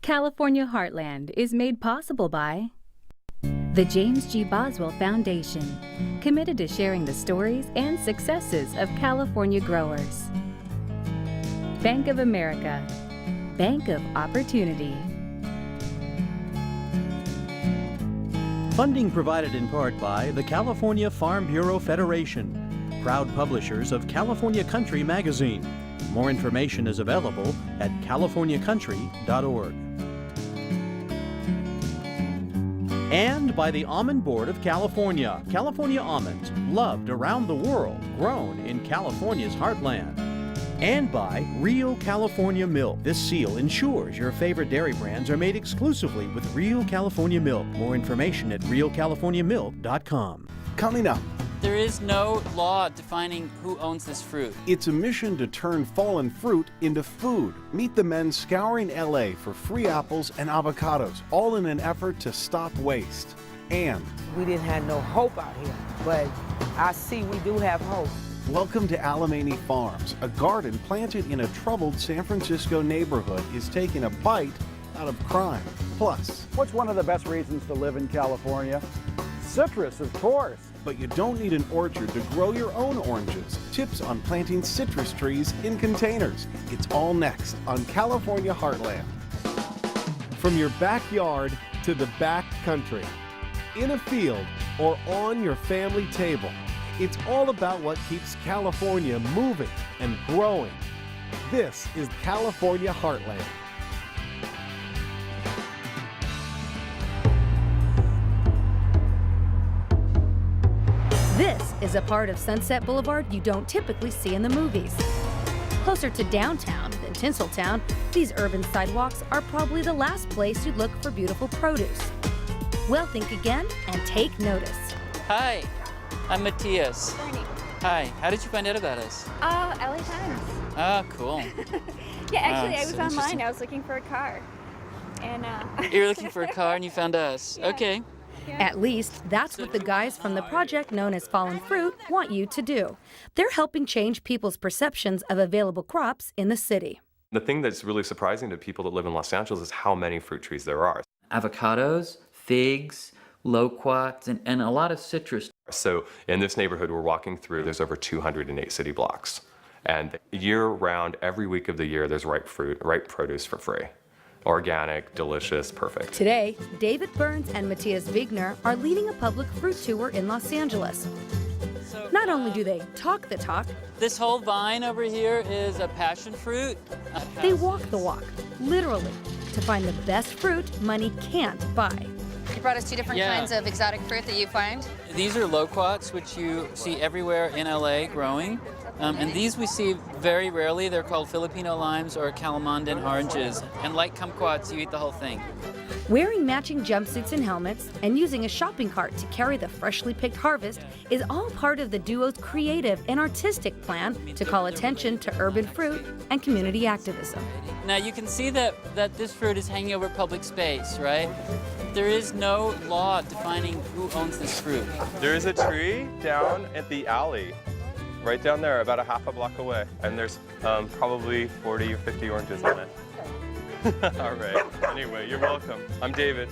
California Heartland is made possible by the James G. Boswell Foundation, committed to sharing the stories and successes of California growers. Bank of America, Bank of Opportunity. Funding provided in part by the California Farm Bureau Federation, proud publishers of California Country magazine. More information is available at californiacountry.org. And by the Almond Board of California. California almonds, loved around the world, grown in California's heartland. And by Real California Milk. This seal ensures your favorite dairy brands are made exclusively with Real California Milk. More information at realcaliforniamilk.com. Coming up, there is no law defining who owns this fruit. it's a mission to turn fallen fruit into food. Meet the men scouring LA for free apples and avocados, all in an effort to stop waste. And We didn't have no hope out here, but I see we do have hope. welcome to Alamany Farms. A garden planted in a troubled San Francisco neighborhood is taking a bite out of crime. Plus, What's one of the best reasons to live in California? Citrus, of course. but you don't need an orchard to grow your own oranges. Tips on planting citrus trees in containers. It's all next on California Heartland. From your backyard to the back country, in a field or on your family table, it's all about what keeps California moving and growing. This is California Heartland. This is a part of Sunset Boulevard you don't typically see in the movies. Closer to downtown than Tinseltown, these urban sidewalks are probably the last place you'd look for beautiful produce. Well, think again and take notice. Hi, I'm Matthias. Hi, how did you find out about us? LA Times. Oh, cool. Yeah, actually, Wow, I was so online. interesting. I was looking for a car, and You were looking for a car and you found us. Yeah. Okay. At least that's what the guys from the project known as Fallen Fruit want you to do. They're helping change people's perceptions of available crops in the city. The thing that's really surprising to people that live in Los Angeles is how many fruit trees there are. Avocados, figs, loquats, and a lot of citrus. So in this neighborhood we're walking through, there's over 208 city blocks. And year-round, every week of the year, there's ripe fruit, ripe produce for free. Organic, delicious, perfect. Today, David Burns and Matthias Wigner are leading a public fruit tour in Los Angeles. Not only do they talk the talk, This whole vine over here is a passion fruit. they walk the walk, literally, to find the best fruit money can't buy. you brought us two different Yeah. kinds of exotic fruit that you find. These are loquats, which you see everywhere in LA growing. And these we see very rarely. They're called Filipino limes or Calamandan oranges. And like kumquats, you eat the whole thing. Wearing matching jumpsuits and helmets and using a shopping cart to carry the freshly picked harvest is all part of the duo's creative and artistic plan to call attention to urban fruit and community activism. Now you can see that this fruit is hanging over public space, right? There is no law defining who owns this fruit. There is a tree down at the alley, right down there, about a half a block away. And there's probably 40 or 50 oranges on it. All right. Anyway, you're welcome. I'm David.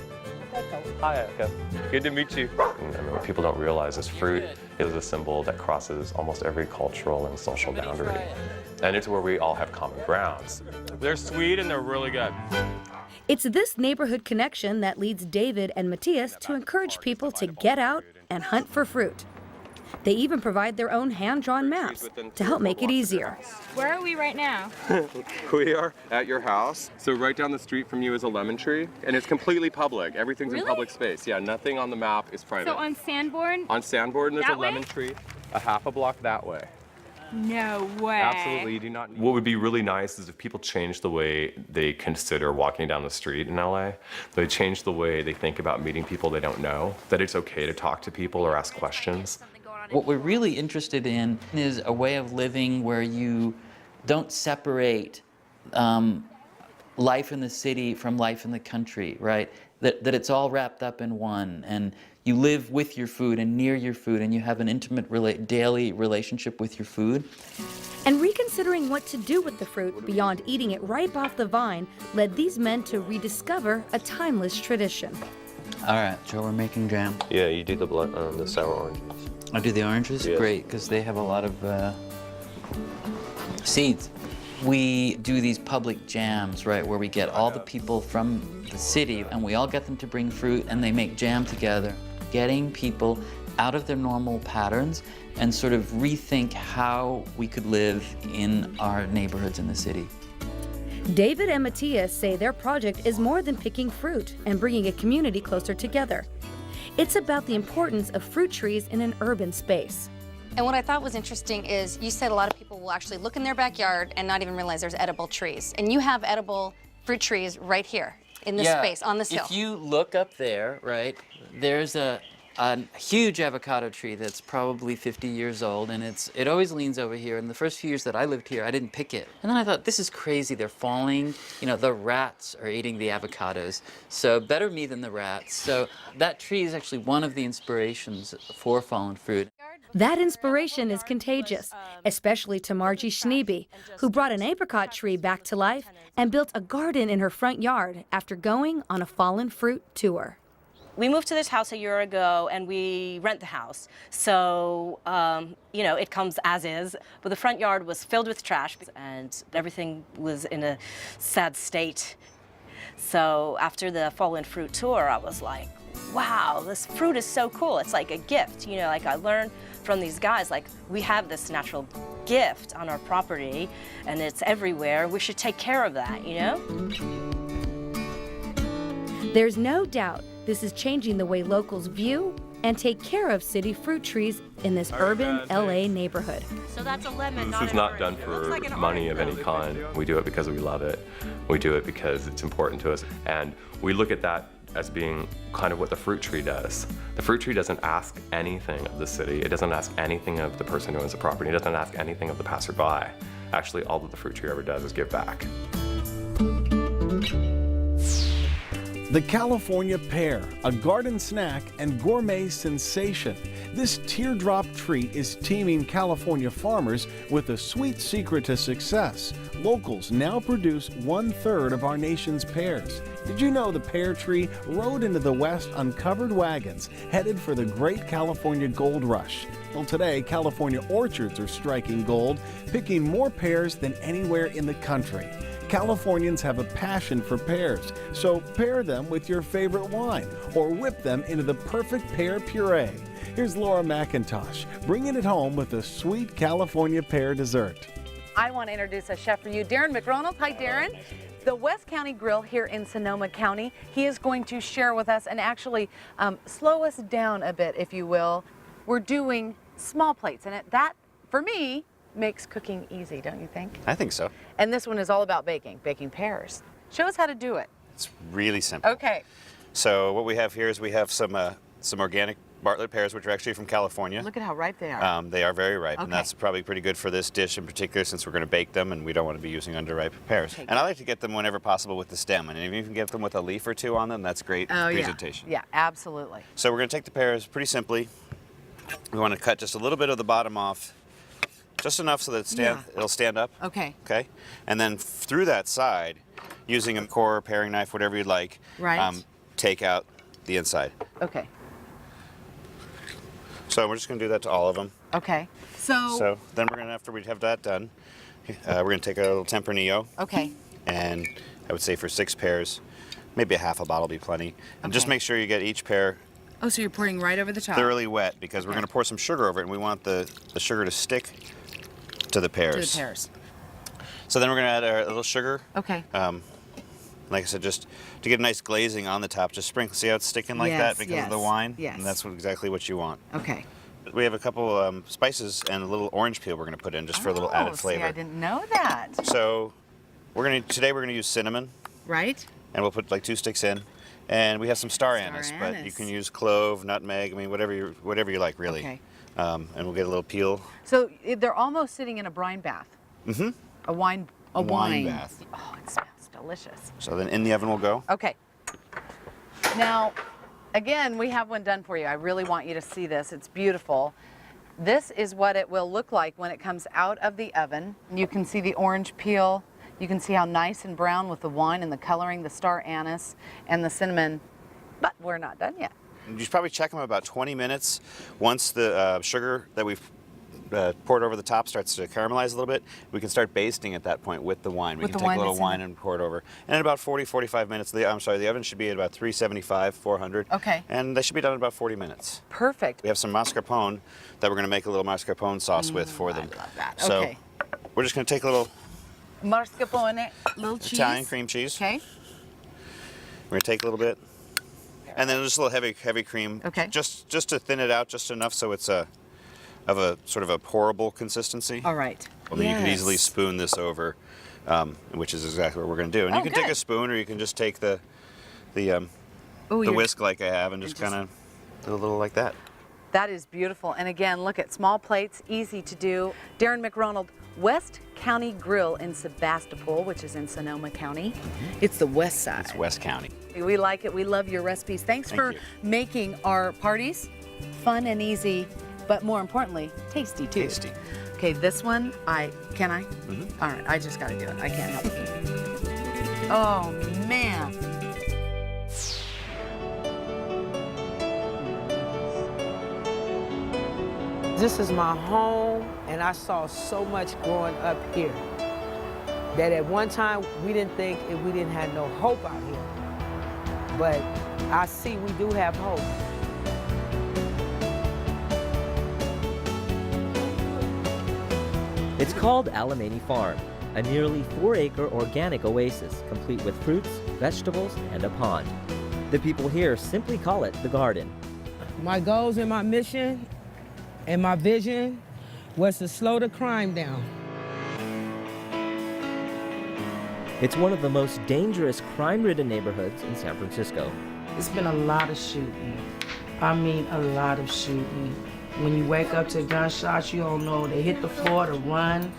Hi, Eka. Good to meet you. I mean, what people don't realize is fruit is a symbol that crosses almost every cultural and social boundary. And it's where we all have common grounds. They're sweet and they're really good. It's this neighborhood connection that leads David and Matthias to encourage people to get out and hunt for fruit. They even provide their own hand-drawn maps to help make it easier. Where are we right now? We are at your house. So right down the street from you is a lemon tree, and it's completely public. Everything's in Really? public space. Yeah, nothing on the map is private. So on Sanborn? On Sanborn, there's That a lemon way? tree, a half a block that way. No way. Absolutely, you do not need. What would be really nice is if people change the way they consider walking down the street in LA. They change the way they think about meeting people they don't know, that it's okay to talk to people or ask questions. What we're really interested in is a way of living where you don't separate life in the city from life in the country, right? That it's all wrapped up in one, and you live with your food and near your food, and you have an intimate daily relationship with your food. And considering what to do with the fruit beyond eating it ripe off the vine led these men to rediscover a timeless tradition. All right, so we're making jam. Yeah, you do the sour oranges. I do the oranges? Yes. Great, because they have a lot of seeds. We do these public jams, right, where we get all the people from the city and we all get them to bring fruit and they make jam together, getting people out of their normal patterns and sort of rethink how we could live in our neighborhoods in the city. David and Matthias say their project is more than picking fruit and bringing a community closer together. It's about the importance of fruit trees in an urban space. And what I thought was interesting is you said a lot of people will actually look in their backyard and not even realize there's edible trees. And you have edible fruit trees right here in this space, on this hill. If you look up there, right, there's a huge avocado tree that's probably 50 years old, and it always leans over here. And the first few years that I lived here, I didn't pick it. And then I thought, this is crazy, they're falling. You know, the rats are eating the avocados. So better me than the rats. So that tree is actually one of the inspirations for fallen fruit. That inspiration is contagious, especially to Margie Schneebe, who brought an apricot tree back to life and built a garden in her front yard after going on a fallen fruit tour. We moved to this house a year ago and we rent the house. So, you know, it comes as is, but the front yard was filled with trash and everything was in a sad state. So after the fallen fruit tour, I was like, wow, this fruit is so cool. It's like a gift, you know, like I learned from these guys, like we have this natural gift on our property and it's everywhere. We should take care of that, you know? There's no doubt this is changing the way locals view and take care of city fruit trees in this urban LA neighborhood. So that's a lemon, This is not done for money of any kind. We do it because we love it. We do it because it's important to us. And we look at that as being kind of what the fruit tree does. The fruit tree doesn't ask anything of the city. It doesn't ask anything of the person who owns the property. It doesn't ask anything of the passerby. Actually, all that the fruit tree ever does is give back. The California pear, a garden snack and gourmet sensation. This teardrop treat is teaming California farmers with a sweet secret to success. Locals now produce 1/3 of our nation's pears. Did you know the pear tree rode into the West on covered wagons, headed for the great California gold rush? Well, today, California orchards are striking gold, picking more pears than anywhere in the country. Californians have a passion for pears, so pair them with your favorite wine or whip them into the perfect pear puree. Here's Laura McIntosh, bringing it home with a sweet California pear dessert. I want to introduce a chef for you, Darren McRonald. Hi, Darren. The West County Grill here in Sonoma County. He is going to share with us and actually slow us down a bit, if you will. We're doing small plates, and that, for me, makes cooking easy, don't you think? I think so. And this one is all about baking pears. Show us how to do it. It's really simple. Okay. So what we have here is we have some organic Bartlett pears, which are actually from California. Look at how ripe they are. They are very ripe, Okay. and that's probably pretty good for this dish in particular since we're going to bake them and we don't want to be using underripe pears. Okay, and I like to get them whenever possible with the stem, and if you can get them with a leaf or two on them, that's great presentation. Yeah, absolutely. So we're going to take the pears pretty simply. We want to cut just a little bit of the bottom off, just enough so that it'll stand up. Okay. Okay. And then through that side, using a core, paring knife, whatever you'd like, Right. take out the inside. Okay. So we're just going to do that to all of them. Okay. So then we're going to, after we have that done, we're going to take a little Tempranillo. Okay. And I would say for 6 pears, maybe a half a bottle will be plenty. And just make sure you get each pear Oh, so you're pouring right over the top. thoroughly wet because we're going to pour some sugar over it, and we want the sugar to stick to the pears. To the pears. So then we're going to add a little sugar. Okay. Like I said, just to get a nice glazing on the top, just sprinkle. See how it's sticking like that because of the wine? Yes. And that's exactly what you want. Okay. We have a couple spices and a little orange peel we're going to put in just for a little added flavor. See, I didn't know that. So today we're going to use cinnamon. Right. And we'll put like 2 sticks in. And we have some star anise, but you can use clove, nutmeg, I mean, whatever you like, really. Okay. And we'll get a little peel. So they're almost sitting in a brine bath. Mm-hmm. A wine bath. Oh, it smells delicious. So then in the oven we'll go. Okay. Now, again, we have one done for you. I really want you to see this. It's beautiful. This is what it will look like when it comes out of the oven. You can see the orange peel. You can see how nice and brown with the wine and the coloring, the star anise and the cinnamon, but we're not done yet. You should probably check them about 20 minutes. Once the sugar that we've poured over the top starts to caramelize a little bit, we can start basting at that point with the wine. We can take a little wine and pour it over. And in about 40-45 minutes, the oven should be at about 375, 400. Okay. And they should be done in about 40 minutes. Perfect. We have some mascarpone that we're going to make a little mascarpone sauce with for them. I love that. So Okay. we're just going to take a little Mascarpone, little cheese. Italian cream cheese. Okay. We're going to take a little bit. And then just a little heavy cream. Okay. Just to thin it out just enough so it's of a sort of a pourable consistency. All right. Well, then you can easily spoon this over, which is exactly what we're going to do. And you can take a spoon, or you can just take the whisk like I have, and just kind of do a little like that. That is beautiful. And again, look at small plates, easy to do. Darren McRonald, West County Grill in Sebastopol, which is in Sonoma County. It's the west side. It's West County. We like it. We love your recipes. Thanks for making our parties fun and easy, but more importantly, tasty too. Tasty. Okay, this one, can I? Mm-hmm. All right, I just got to do it. I can't help it. Oh, man. This is my home, and I saw so much growing up here that at one time we didn't think we didn't have no hope out here. But I see we do have hope. It's called Alemany Farm, a nearly 4-acre organic oasis complete with fruits, vegetables, and a pond. The people here simply call it the garden. My goals and my mission and my vision was to slow the crime down. It's one of the most dangerous crime-ridden neighborhoods in San Francisco. It's been a lot of shooting. I mean, a lot of shooting. When you wake up to gunshots, you don't know. They hit the floor to run.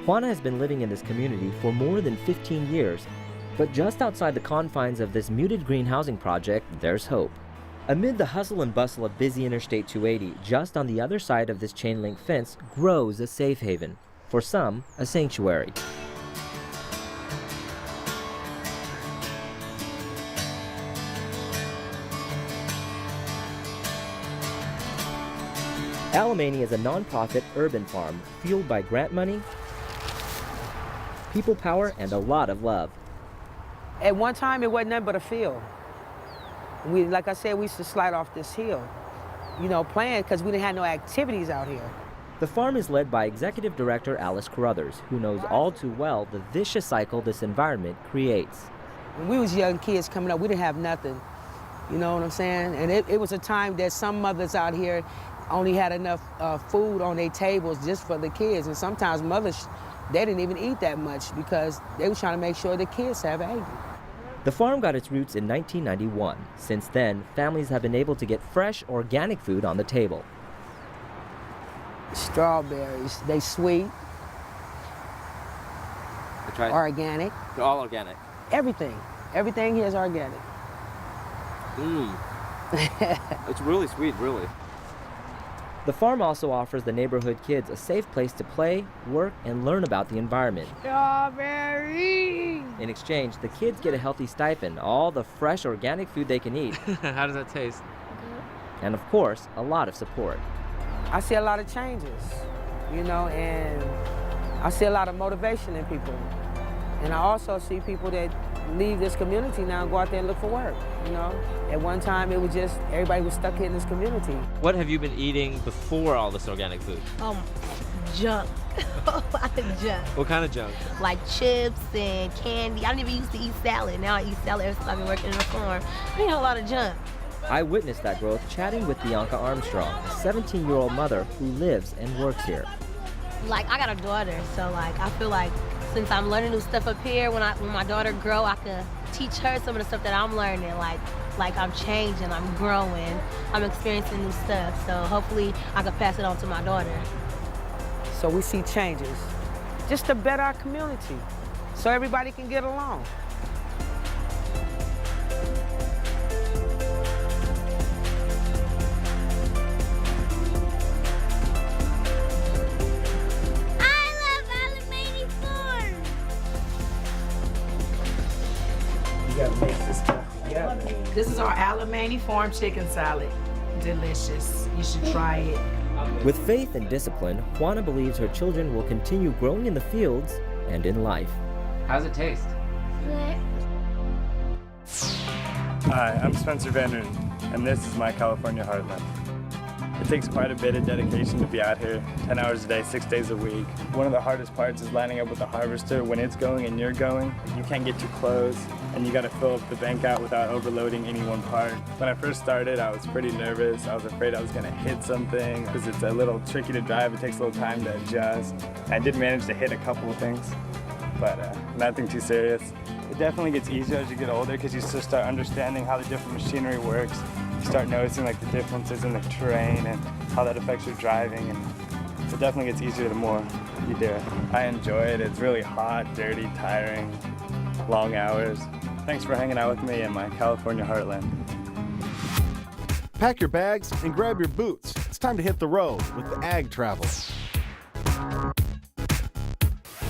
Juana has been living in this community for more than 15 years, but just outside the confines of this muted green housing project, there's hope. Amid the hustle and bustle of busy Interstate 280, just on the other side of this chain-link fence grows a safe haven. For some, a sanctuary. Alemany is a nonprofit urban farm fueled by grant money, people power, and a lot of love. At one time, it wasn't nothing but a field. Like I said, we used to slide off this hill, playing because we didn't have no activities out here. The farm is led by Executive Director Alice Carruthers, who knows all too well the vicious cycle this environment creates. When we was young kids coming up, we didn't have nothing. You know what I'm saying? And it was a time that some mothers out here only had enough food on their tables just for the kids. And sometimes mothers, they didn't even eat that much because they were trying to make sure the kids have ate. The farm got its roots in 1991. Since then, families have been able to get fresh, organic food on the table. Strawberries, they sweet, organic. They're all organic. Everything here is organic. It's really sweet, really. The farm also offers the neighborhood kids a safe place to play, work, and learn about the environment. Strawberry! In exchange, the kids get a healthy stipend, all the fresh organic food they can eat. How does that taste? Good. And of course, a lot of support. I see a lot of changes, and I see a lot of motivation in people. And I also see people that leave this community now and go out there and look for work, At one time, it was just, everybody was stuck here in this community. What have you been eating before all this organic food? Junk. A lot of junk. What kind of junk? Like chips and candy. I never used to eat salad. Now I eat salad ever since I've been working in the farm. I eat a lot of junk. I witnessed that growth chatting with Bianca Armstrong, a 17-year-old mother who lives and works here. I got a daughter, so I feel like since I'm learning new stuff up here, when my daughter grow, I could teach her some of the stuff that I'm learning. Like I'm changing, I'm growing, I'm experiencing new stuff. So hopefully I could pass it on to my daughter. So we see changes, just to better our community, so everybody can get along. This is our Alemanni farm chicken salad. Delicious. You should try it. With faith and discipline, Juana believes her children will continue growing in the fields and in life. How's it taste? Hi, I'm Spencer Van and this is my California Heartland. It takes quite a bit of dedication to be out here, 10 hours a day, 6 days a week. One of the hardest parts is lining up with the harvester when it's going and you're going. You can't get too close, and you got to fill up the bank out without overloading any one part. When I first started, I was pretty nervous. I was afraid I was going to hit something because it's a little tricky to drive. It takes a little time to adjust. I did manage to hit a couple of things, but nothing too serious. It definitely gets easier as you get older because you just start understanding how the different machinery works. You start noticing like the differences in the terrain and how that affects your driving, and it definitely gets easier the more you do it. I enjoy it. It's really hot, dirty, tiring, long hours. Thanks for hanging out with me in my California Heartland. Pack your bags and grab your boots. It's time to hit the road with the Ag Traveler.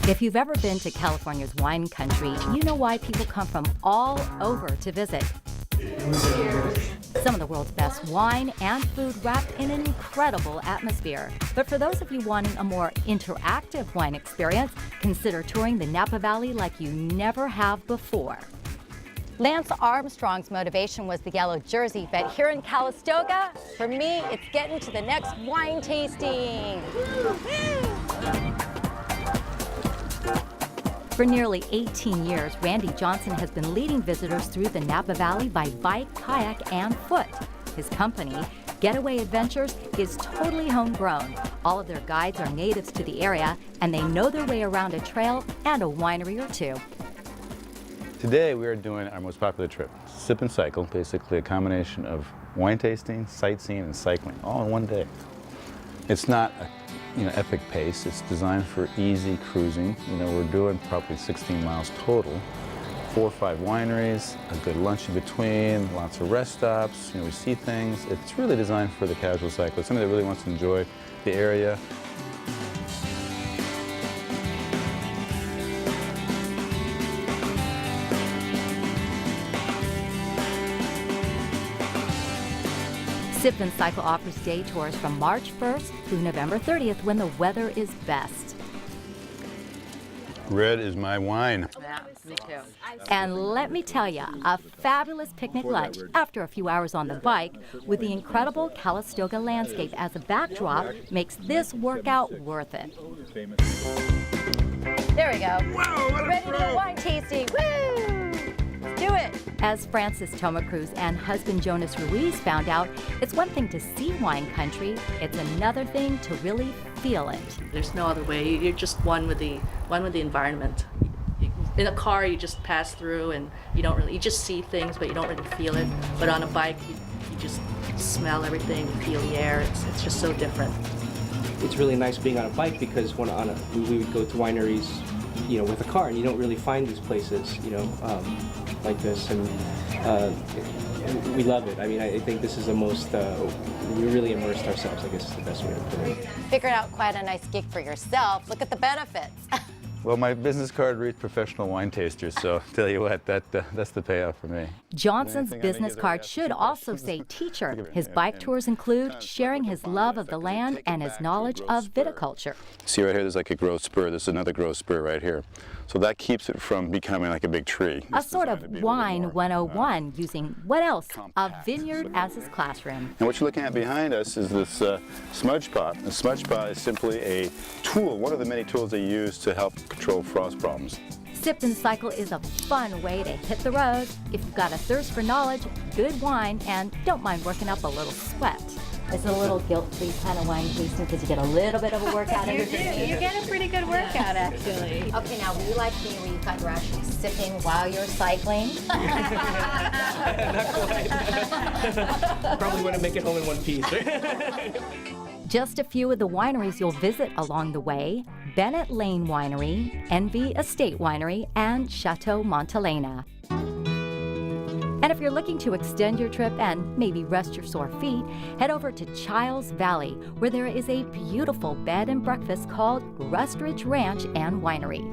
If you've ever been to California's wine country, you know why people come from all over to visit. Some of the world's best wine and food wrapped in an incredible atmosphere. But for those of you wanting a more interactive wine experience, consider touring the Napa Valley like you never have before. Lance Armstrong's motivation was the yellow jersey, but here in Calistoga, for me, it's getting to the next wine tasting. For nearly 18 years, Randy Johnson has been leading visitors through the Napa Valley by bike, kayak, and foot. His company, Getaway Adventures, is totally homegrown. All of their guides are natives to the area, and they know their way around a trail and a winery or two. Today we are doing our most popular trip, Sip and Cycle, basically a combination of wine tasting, sightseeing, and cycling, all in one day. It's not a epic pace. It's designed for easy cruising. We're doing probably 16 miles total, 4 or 5 wineries, a good lunch in between, lots of rest stops. We see things. It's really designed for the casual cyclist, somebody that really wants to enjoy the area. Sip and Cycle offers day tours from March 1st through November 30th when the weather is best. Red is my wine. Yeah, me too. And let me tell you, a fabulous picnic lunch after a few hours on the bike with the incredible Calistoga landscape as a backdrop makes this workout worth it. There we go. Whoa, we're ready to go wine tasting. Woo! Let's do it. As Francis Tomacruz and husband Jonas Ruiz found out, it's one thing to see wine country, it's another thing to really feel it. There's no other way. You're just one with the environment. In a car, you just pass through and you just see things, but you don't really feel it. But on a bike, you just smell everything, you feel the air. It's just so different. It's really nice being on a bike because we would go to wineries, with a car, and you don't really find these places, like this, and we love it. I mean, I think this is the most, we really immersed ourselves, I guess is the best way to put it. Figured out quite a nice gig for yourself. Look at the benefits. Well, my business card reads professional wine taster, so tell you what, that's the payoff for me. Johnson's business card should also say teacher. His bike tours include sharing his love of the land and his knowledge of viticulture. See right here, there's like a growth spur. There's another growth spur right here. So that keeps it from becoming like a big tree. A sort of wine 101, using what else? A vineyard as his classroom. And what you're looking at behind us is this smudge pot. The smudge pot is simply a tool, one of the many tools they use to help control frost problems. Sip and Cycle is a fun way to hit the road if you've got a thirst for knowledge, good wine, and don't mind working up a little sweat. It's a little guilt-free kind of wine tasting because you get a little bit of a workout. You get a pretty good workout, actually. Okay, now will you like me where you're actually sipping while you're cycling? Not quite. Probably want to make it home in one piece. Just a few of the wineries you'll visit along the way: Bennett Lane Winery, Envy Estate Winery, and Chateau Montelena. And if you're looking to extend your trip and maybe rest your sore feet, head over to Childs Valley, where there is a beautiful bed and breakfast called Rustridge Ranch and Winery.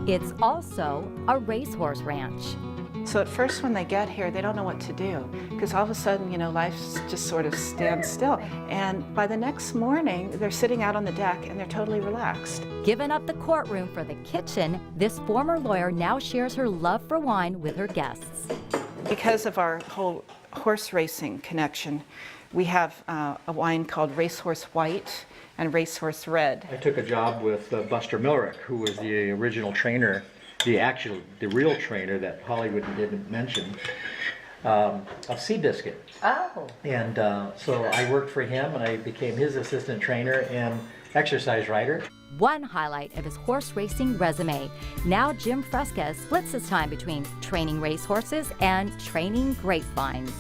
It's also a racehorse ranch. So at first when they get here, they don't know what to do, because all of a sudden, you know, life just sort of stands still. And by the next morning, they're sitting out on the deck and they're totally relaxed. Giving up the courtroom for the kitchen, this former lawyer now shares her love for wine with her guests. Because of our whole horse racing connection, we have a wine called Racehorse White and Racehorse Red. I took a job with Buster Millerick, who was the original trainer, the real trainer that Hollywood didn't mention, of Seabiscuit. Oh. And so I worked for him, and I became his assistant trainer and exercise writer. One highlight of his horse racing resume. Now Jim Fresca splits his time between training racehorses and training grapevines.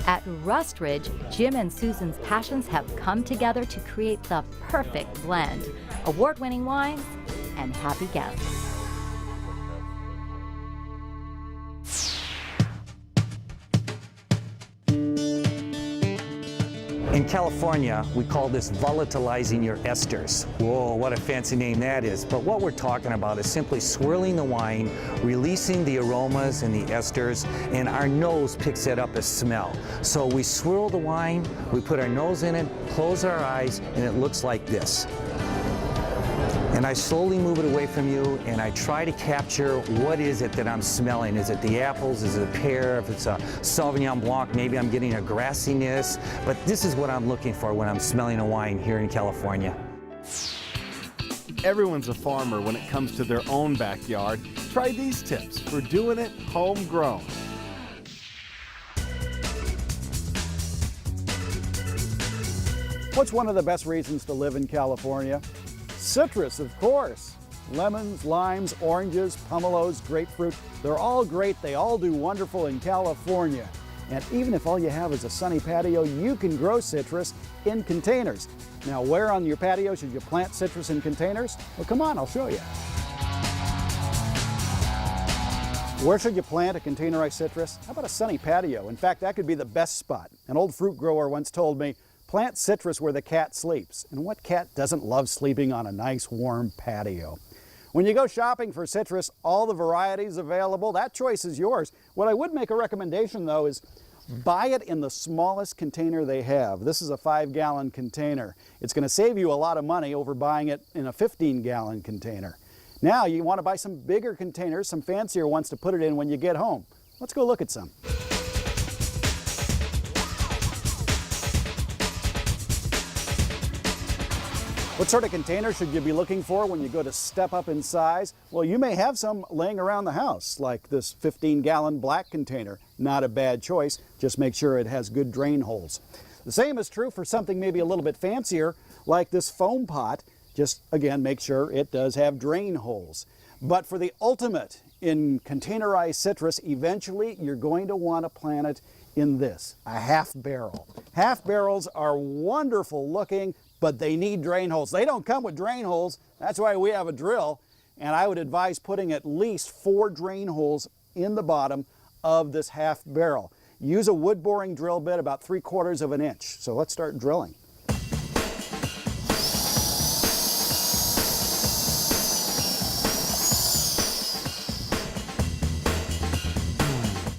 At Rustridge, Jim and Susan's passions have come together to create the perfect blend. Award-winning wines and happy guests. In California, we call this volatilizing your esters. Whoa, what a fancy name that is. But what we're talking about is simply swirling the wine, releasing the aromas and the esters, and our nose picks that up as smell. So we swirl the wine, we put our nose in it, close our eyes, and it looks like this. And I slowly move it away from you, and I try to capture what is it that I'm smelling. Is it the apples? Is it a pear? If it's a Sauvignon Blanc, maybe I'm getting a grassiness. But this is what I'm looking for when I'm smelling a wine here in California. Everyone's a farmer when it comes to their own backyard. Try these tips for doing it homegrown. What's one of the best reasons to live in California? Citrus, of course. Lemons, limes, oranges, pomelos, grapefruit, they're all great. They all do wonderful in California. And even if all you have is a sunny patio, you can grow citrus in containers. Now, where on your patio should you plant citrus in containers? Well, come on, I'll show you. Where should you plant a containerized citrus? How about a sunny patio? In fact, that could be the best spot. An old fruit grower once told me, plant citrus where the cat sleeps. And what cat doesn't love sleeping on a nice warm patio? When you go shopping for citrus, all the varieties available, that choice is yours. What I would make a recommendation though is buy it in the smallest container they have. This is a 5-gallon container. It's going to save you a lot of money over buying it in a 15-gallon container. Now you want to buy some bigger containers, some fancier ones to put it in when you get home. Let's go look at some. What sort of container should you be looking for when you go to step up in size? Well, you may have some laying around the house, like this 15-gallon black container. Not a bad choice, just make sure it has good drain holes. The same is true for something maybe a little bit fancier, like this foam pot. Just, again, make sure it does have drain holes. But for the ultimate in containerized citrus, eventually you're going to want to plant it in this, a half barrel. Half barrels are wonderful looking, but they need drain holes. They don't come with drain holes. That's why we have a drill. And I would advise putting at least 4 drain holes in the bottom of this half barrel. Use a wood boring drill bit about 3/4 of an inch. So let's start drilling.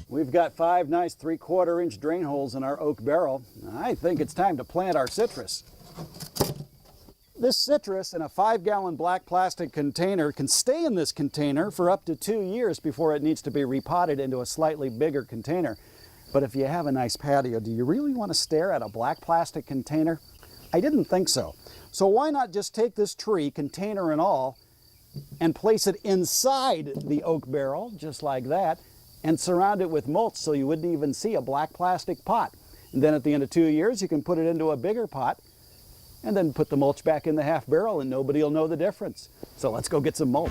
We've got 5 nice 3/4 inch drain holes in our oak barrel. I think it's time to plant our citrus. This citrus in a 5-gallon black plastic container can stay in this container for up to 2 years before it needs to be repotted into a slightly bigger container. But if you have a nice patio, do you really want to stare at a black plastic container? I didn't think so. So why not just take this tree, container and all, and place it inside the oak barrel, just like that, and surround it with mulch so you wouldn't even see a black plastic pot. And then at the end of 2 years, you can put it into a bigger pot and then put the mulch back in the half barrel and nobody will know the difference. So let's go get some mulch.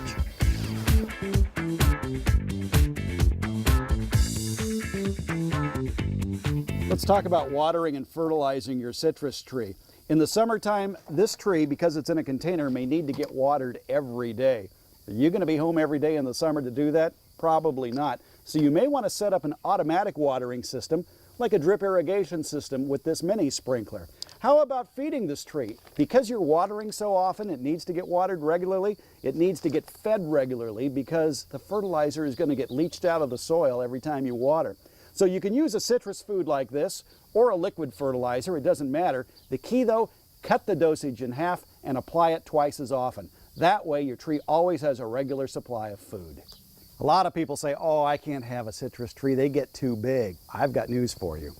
Let's talk about watering and fertilizing your citrus tree. In the summertime, this tree, because it's in a container, may need to get watered every day. Are you going to be home every day in the summer to do that? Probably not. So you may want to set up an automatic watering system, like a drip irrigation system with this mini sprinkler. How about feeding this tree? Because you're watering so often, it needs to get watered regularly. It needs to get fed regularly because the fertilizer is going to get leached out of the soil every time you water. So you can use a citrus food like this or a liquid fertilizer, it doesn't matter. The key though, cut the dosage in half and apply it twice as often. That way your tree always has a regular supply of food. A lot of people say, oh, I can't have a citrus tree, they get too big. I've got news for you.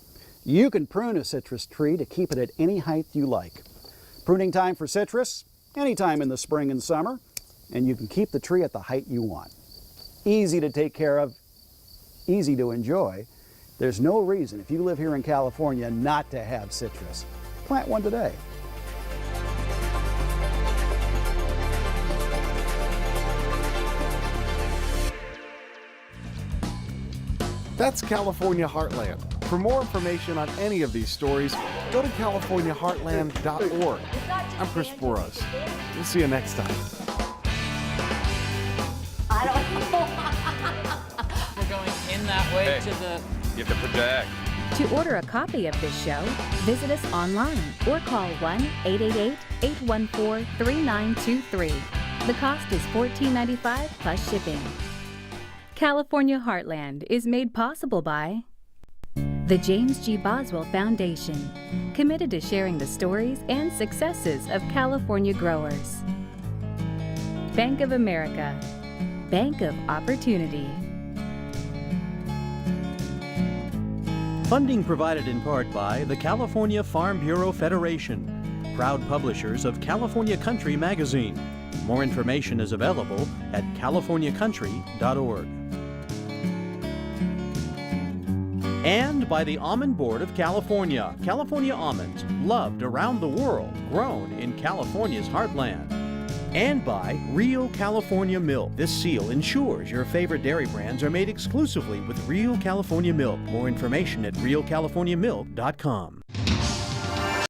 You can prune a citrus tree to keep it at any height you like. Pruning time for citrus, anytime in the spring and summer, and you can keep the tree at the height you want. Easy to take care of, easy to enjoy. There's no reason, if you live here in California, not to have citrus. Plant one today. That's California Heartland. For more information on any of these stories, go to californiaheartland.org. I'm Chris Boros. We'll see you next time. We're going in that way to the... You have to project. To order a copy of this show, visit us online or call 1-888-814-3923. The cost is $14.95 plus shipping. California Heartland is made possible by the James G. Boswell Foundation, committed to sharing the stories and successes of California growers. Bank of America, Bank of Opportunity. Funding provided in part by the California Farm Bureau Federation, proud publishers of California Country magazine. More information is available at californiacountry.org. And by the Almond Board of California. California almonds, loved around the world, grown in California's heartland. And by Real California Milk. This seal ensures your favorite dairy brands are made exclusively with Real California Milk. More information at realcaliforniamilk.com.